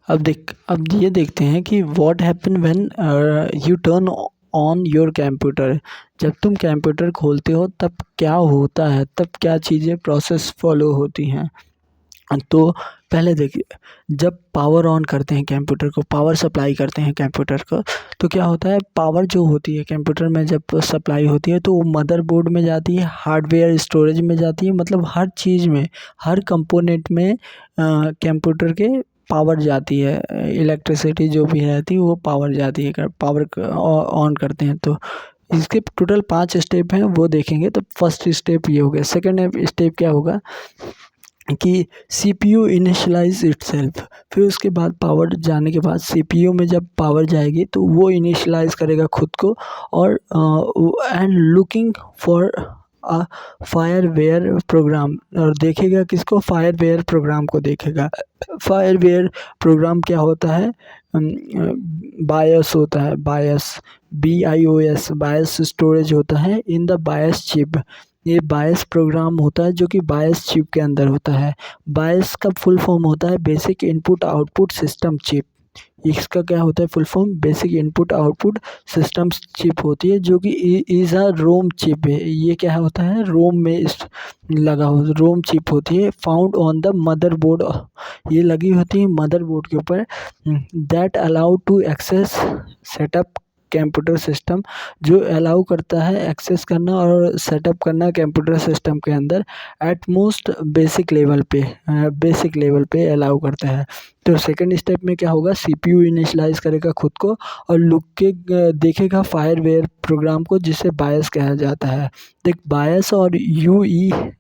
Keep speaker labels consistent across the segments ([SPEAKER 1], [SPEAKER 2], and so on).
[SPEAKER 1] अब ये देखते हैं कि what happen when U turn on your computer. जब तुम कंप्यूटर खोलते हो तब क्या होता है, तब क्या चीज़ें प्रोसेस फॉलो होती हैं। तो पहले देखिए, जब पावर ऑन करते हैं कंप्यूटर को, पावर सप्लाई करते हैं कंप्यूटर को, तो क्या होता है, पावर जो होती है कंप्यूटर में जब सप्लाई होती है तो वो मदरबोर्ड में जाती है, हार्डवेयर स्टोरेज में जाती है, मतलब हर चीज़ में, हर कंपोनेंट में कंप्यूटर के पावर जाती है, इलेक्ट्रिसिटी जो भी रहती है वो पावर जाती है। पावर ऑन करते हैं तो इसके टोटल 5 स्टेप हैं, वो देखेंगे। तो फर्स्ट स्टेप ये हो गया। सेकंड स्टेप क्या होगा कि सीपीयू इनिशियलाइज इटसेल्फ। फिर उसके बाद पावर जाने के बाद सीपीयू में जब पावर जाएगी तो वो इनिशियलाइज करेगा खुद को, और एंड लुकिंग फॉर फायरवेयर प्रोग्राम, और देखेगा किसको, फायरवेयर प्रोग्राम को देखेगा। फायरवेयर प्रोग्राम क्या होता है, बायस होता है, बायस, BIOS, बायस स्टोरेज होता है इन द बायस चिप। ये बायस प्रोग्राम होता है जो कि बायस चिप के अंदर होता है। बायस का फुल फॉर्म होता है basic input output system chip. इसका क्या होता है full form, basic input output system chip होती है, जो कि इज अ रोम चिप है। ये क्या होता है, रोम में लगा हो, रोम चिप होती है, फाउंड ऑन द मदरबोर्ड। ये लगी होती है मदरबोर्ड के ऊपर। That allow to access setup computer system, जो अलाउ करता है एक्सेस करना और सेटअप करना कंप्यूटर सिस्टम के अंदर एट मोस्ट बेसिक लेवल पे अलाउ करता है। तो सेकंड स्टेप में क्या होगा, सीपीयू इनिशियलाइज करेगा खुद को और लुक के देखेगा फायरवेयर प्रोग्राम को, जिसे बायस कहा जाता है। देख, बायस और UEFI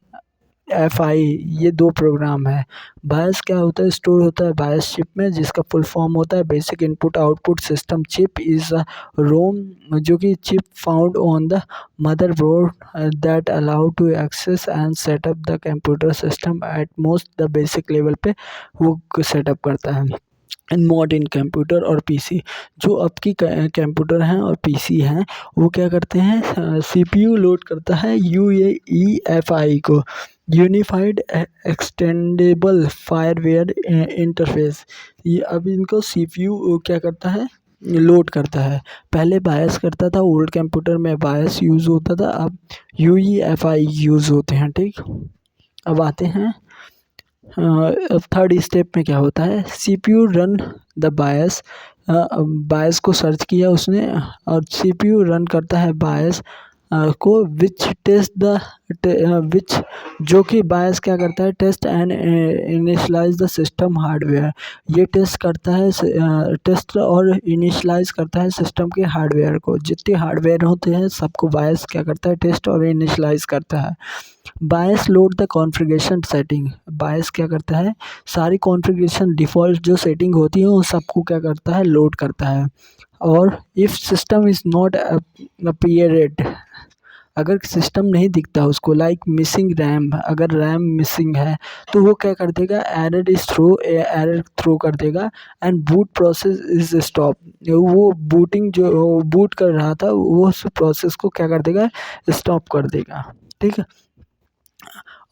[SPEAKER 1] ये दो प्रोग्राम है। बायस क्या होता है, स्टोर होता है बायस चिप में, जिसका फुल फॉर्म होता है basic input output system chip is a ROM, जो कि chip found on the motherboard that allow to access and setup the computer system at most the basic level पे वो सेटअप करता है। मॉडर्न कंप्यूटर और PC, जो अब की कंप्यूटर हैं और पीसी हैं, वो क्या करते हैं, सीपीयू लोड करता है UEFI को, यूनिफाइड एक्सटेंडेबल फायरवेयर इंटरफेस। ये अब इनको सीपीयू क्या करता है, लोड करता है। पहले बायस करता था, ओल्ड कंप्यूटर में बायस यूज़ होता था, अब UEFI यूज़ होते हैं। ठीक, अब आते हैं अब थर्ड स्टेप में क्या होता है, सीपीयू रन द बायस। बायस को सर्च किया उसने और सीपीयू रन करता है बायस को, विच टेस्ट द विच, जो कि बायस क्या करता है, test and initialize the system hardware. ये टेस्ट करता है, टेस्ट और इनिशियलाइज करता है सिस्टम के हार्डवेयर को। जितने हार्डवेयर होते हैं सबको बायस क्या करता है, टेस्ट और इनिशियलाइज करता है। बायस लोड द कॉन्फ़िगरेशन सेटिंग। बायस क्या करता है, सारी कॉन्फ़िगरेशन डिफ़ॉल्ट जो सेटिंग होती है उन सबको क्या करता है, लोड करता है। और इफ़ सिस्टम इज़ नॉट अपीयरेड, अगर सिस्टम नहीं दिखता उसको, लाइक मिसिंग रैम, अगर रैम मिसिंग है तो वो क्या कर देगा, एरर थ्रो कर देगा। And boot process is stop, वो बूटिंग जो बूट कर रहा था वो उस प्रोसेस को क्या कर देगा, स्टॉप कर देगा। ठीक है,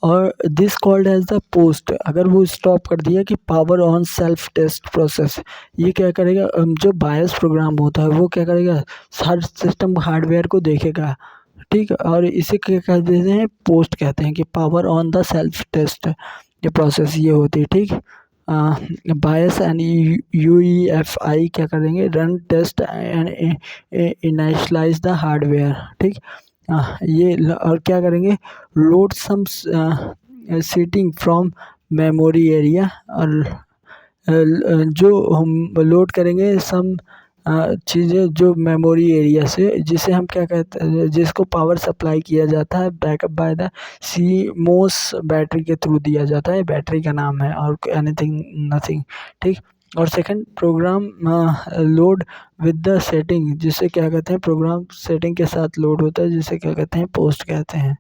[SPEAKER 1] और this called as the POST, अगर वो स्टॉप कर दिया कि power on self test process, ये क्या करेगा, जो बायस प्रोग्राम होता है वो क्या करेगा, हर सिस्टम हार्डवेयर को देखेगा। ठीक है, और इसे क्या कहते हैं, पोस्ट कहते हैं, कि power on the self test ये प्रोसेस ये होती है। ठीक, बायस एंड UEFI क्या करेंगे, run test and initialize the hardware. ठीक, ये और क्या करेंगे, load some setting from memory area, और जो हम लोड करेंगे सम चीज़ें जो मेमोरी एरिया से, जिसे हम क्या कहते हैं, जिसको पावर सप्लाई किया जाता है backup by the CMOS battery के थ्रू दिया जाता है, बैटरी का नाम है, और एनीथिंग नथिंग। ठीक, और second program load with the setting, जिसे क्या कहते हैं, प्रोग्राम सेटिंग के साथ लोड होता है, जिसे क्या कहते हैं, पोस्ट कहते हैं।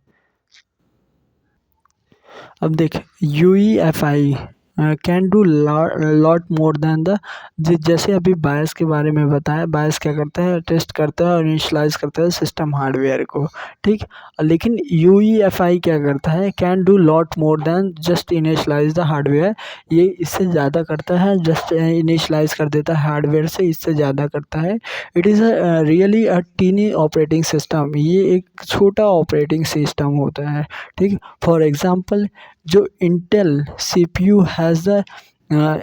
[SPEAKER 1] अब देख, UEFI can do lot more then the, जैसे अभी बायस के बारे में बताया, बायस क्या करता है, टेस्ट करता है और इनिशियलाइज करता है सिस्टम हार्डवेयर को, ठीक। लेकिन यूईएफआई क्या करता है, can do lot more than just initialize the hardware, ये इससे ज़्यादा करता है, जस्ट इनिशियलाइज कर देता है हार्डवेयर से, इससे ज़्यादा करता है। It is really a tiny operating system, ये एक छोटा ऑपरेटिंग सिस्टम होता है, ठीक। फॉर एग्जांपल जो Intel CPU has the,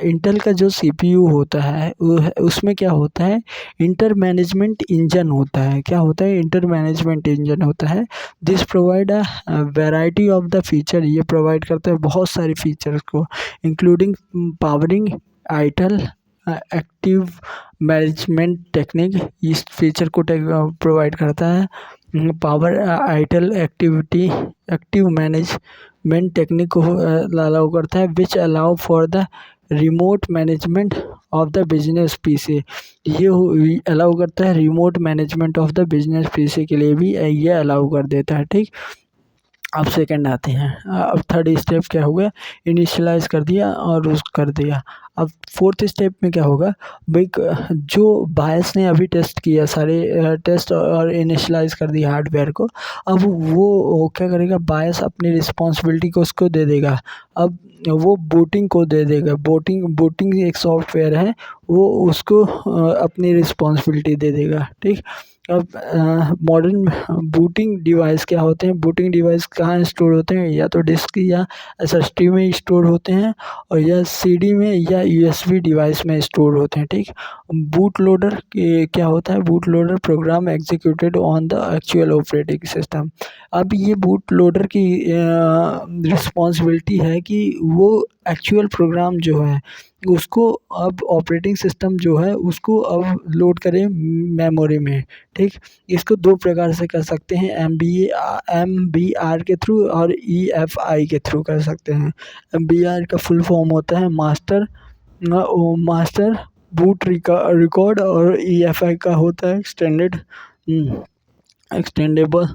[SPEAKER 1] Intel का जो सीपीयू होता है उसमें क्या होता है, इंटर मैनेजमेंट इंजन होता है, क्या होता है, इंटर मैनेजमेंट इंजन होता है। This provide a variety of the feature, ये प्रोवाइड करता है बहुत सारे फीचर्स को, including powering Itel active management technique, इस फीचर को प्रोवाइड करता है। Power Itel activity active management technique को अलाउ करता है, which allow for the remote management of the business PC, ये अलाउ करता है remote management of the business PC के लिए भी ये अलाउ कर देता है, ठीक। अब सेकंड आते हैं, अब थर्ड स्टेप क्या हो गया, इनिशियलाइज कर दिया और उस कर दिया। अब फोर्थ स्टेप में क्या होगा भाई, जो बायस ने अभी टेस्ट किया सारे टेस्ट और इनिशियलाइज कर दिया हार्डवेयर को, अब वो क्या करेगा, बायस अपनी रिस्पॉन्सिबिलिटी को उसको दे देगा। अब वो बूटिंग को दे देगा, बूटिंग एक सॉफ्टवेयर है, वो उसको अपनी रिस्पॉन्सिबिलिटी दे देगा, ठीक। अब मॉडर्न बूटिंग डिवाइस क्या होते हैं, बूटिंग डिवाइस कहाँ स्टोर होते हैं, या तो डिस्क या एसएसडी में स्टोर होते हैं, और या सीडी में या यूएसबी डिवाइस में स्टोर होते हैं, ठीक। बूट लोडर क्या होता है, boot loader program executed on the actual operating system. अब ये बूट लोडर की रिस्पॉन्सिबिलिटी है कि वो एक्चुअल प्रोग्राम जो है उसको अब ऑपरेटिंग सिस्टम जो है उसको अब लोड करें मेमोरी में, ठीक। इसको दो प्रकार से कर सकते हैं, MBR के थ्रू और EFI के थ्रू कर सकते हैं। MBR का फुल फॉर्म होता है मास्टर बूट रिकॉर्ड, और EFI का होता है एक्सटेंडेबल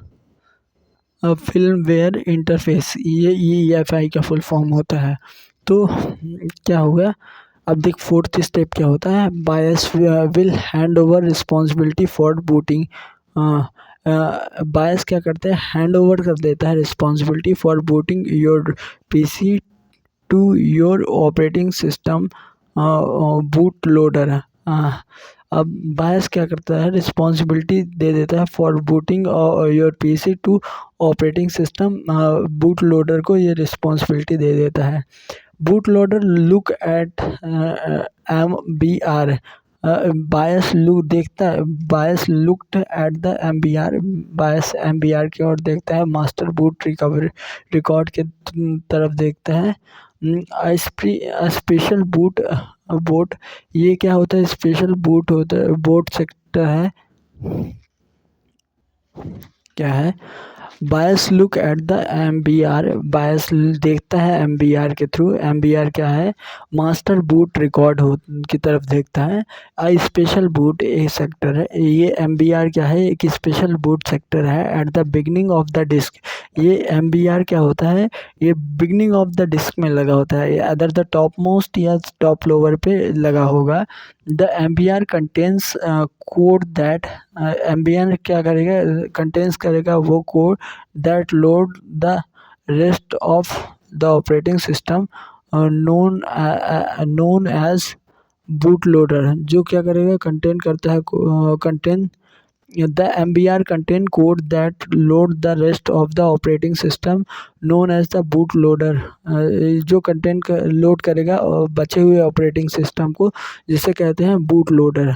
[SPEAKER 1] फिल्मवेयर इंटरफेस, ये EFI का फुल फॉर्म होता है। तो क्या होगा, अब देख फोर्थ स्टेप क्या होता है, BIOS will hand over responsibility for booting, BIOS क्या करते हैं, हैंड ओवर कर देता है responsibility for booting your PC to your operating system boot loader. अब बायस क्या करता है, रिस्पॉन्सिबिलिटी दे देता है for booting your PC to operating system boot loader को, ये रिस्पॉन्सिबिलिटी दे देता है। Boot loader look at MBR, BIOS look देखता है, BIOS looked at the MBR, bias MBR की ओर देखता है, मास्टर बूट रिकवरी रिकॉर्ड के तरफ देखता है। स्पेशल बोट, ये क्या होता है, स्पेशल बूट होता है, बोट सेक्टर है, क्या है, बायस लुक एट द MBR, बायस देखता है MBR के थ्रू, MBR क्या है, मास्टर बूट रिकॉर्ड की तरफ देखता है। स्पेशल बूट एक सेक्टर है, ये MBR क्या है, एक स्पेशल बूट सेक्टर है at the beginning of the disk, ये MBR क्या होता है, ये बिगनिंग ऑफ द डिस्क में लगा होता है, अदर द टॉप मोस्ट या टॉप लोअर पे लगा होगा। The MBR contains code that, MBR क्या करेगा, कंटेंस करेगा वो code that load the rest of the operating system known as boot loader, जो क्या करेगा, कंटेन करता है, contain the MBR contain code that load the rest of the operating system known as the boot loader, जो content load करेगा बचे हुए operating system को, जिसे कहते हैं बूट लोडर।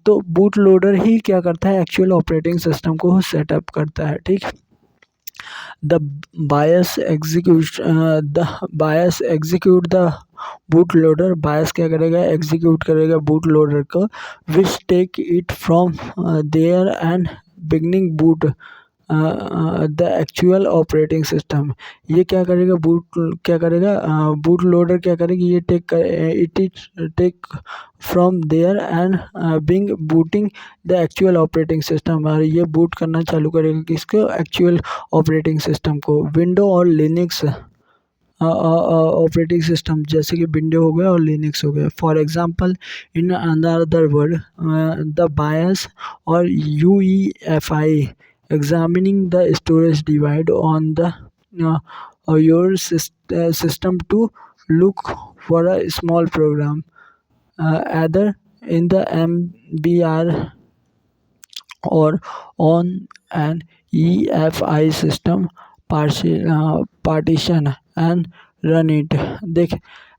[SPEAKER 1] तो बूट लोडर ही क्या करता है, एक्चुअल ऑपरेटिंग सिस्टम को सेटअप करता है, ठीक। The BIOS execute the boot loader, BIOS क्या करेगा, एग्जीक्यूट करेगा बूट लोडर को, which take it from there and beginning boot the actual operating system, ये क्या करेगा, बूट लोडर क्या करेगी, ये take from there and being booting the actual operating system, और ये बूट करना चालू करेगा किसको, एक्चुअल ऑपरेटिंग सिस्टम को। विंडो और लिनक्स ऑपरेटिंग सिस्टम जैसे कि विंडो हो गया और लिनक्स हो गया। For example in another word the BIOS और UEFI examining the storage divide on the your system to look for a small program either in the MBR or on an EFI system partition and run it। देख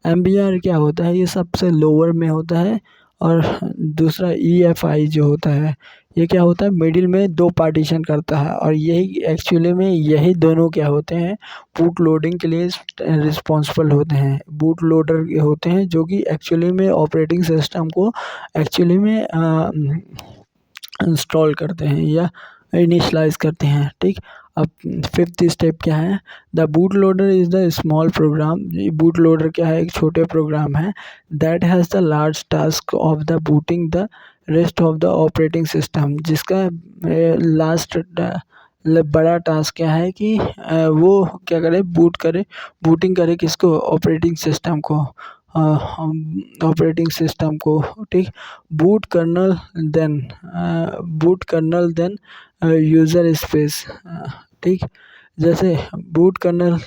[SPEAKER 1] MBR क्या होता है, ये सबसे lower में होता है, और दूसरा EFI जो होता है ये क्या होता है, मिडिल में दो पार्टीशन करता है। और यही एक्चुअली में यही दोनों क्या होते हैं, बूट लोडिंग के लिए रिस्पॉन्सिबल होते हैं। बूट लोडर होते हैं जो कि एक्चुअली में ऑपरेटिंग सिस्टम को एक्चुअली में इंस्टॉल करते हैं या इनिशलाइज करते हैं। ठीक, अब फिफ्थ स्टेप क्या है, the boot loader is the small program. Boot loader क्या है, एक छोटे प्रोग्राम है that has the large task of the booting the rest of the operating system, जिसका लास्ट बड़ा टास्क क्या है कि वो क्या करे, बूटिंग करे किसको, ऑपरेटिंग सिस्टम को, ऑपरेटिंग सिस्टम को। ठीक, boot kernel then user space. ठीक, जैसे boot kernel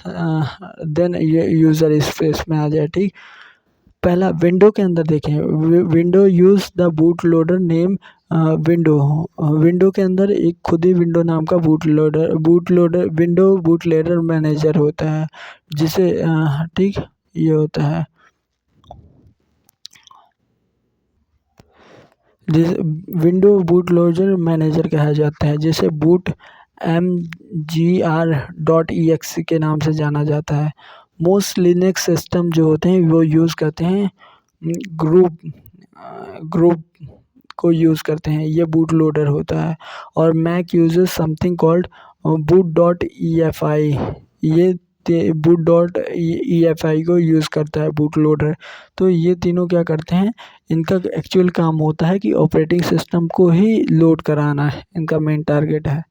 [SPEAKER 1] then user space में आ जाए। ठीक, पहला विंडो के अंदर देखें, window use the boot loader name window के अंदर एक खुद ही विंडो नाम का विंडो बूट लोडर मैनेजर होता है, जिसे ठीक ये होता है, जिसे विंडो बूट लोडर मैनेजर कहा जाता है, जिसे बूट mgr.exe के नाम से जाना जाता है। मोस्ट लिनक्स सिस्टम जो होते हैं वो यूज़ करते हैं ग्रुप को यूज़ करते हैं, ये बूट लोडर होता है। और Mac uses something called boot.efi, ये boot.efi को यूज़ करता है बूट लोडर। तो ये तीनों क्या करते हैं, इनका एक्चुअल काम होता है कि ऑपरेटिंग सिस्टम को ही लोड कराना है, इनका मेन टारगेट है।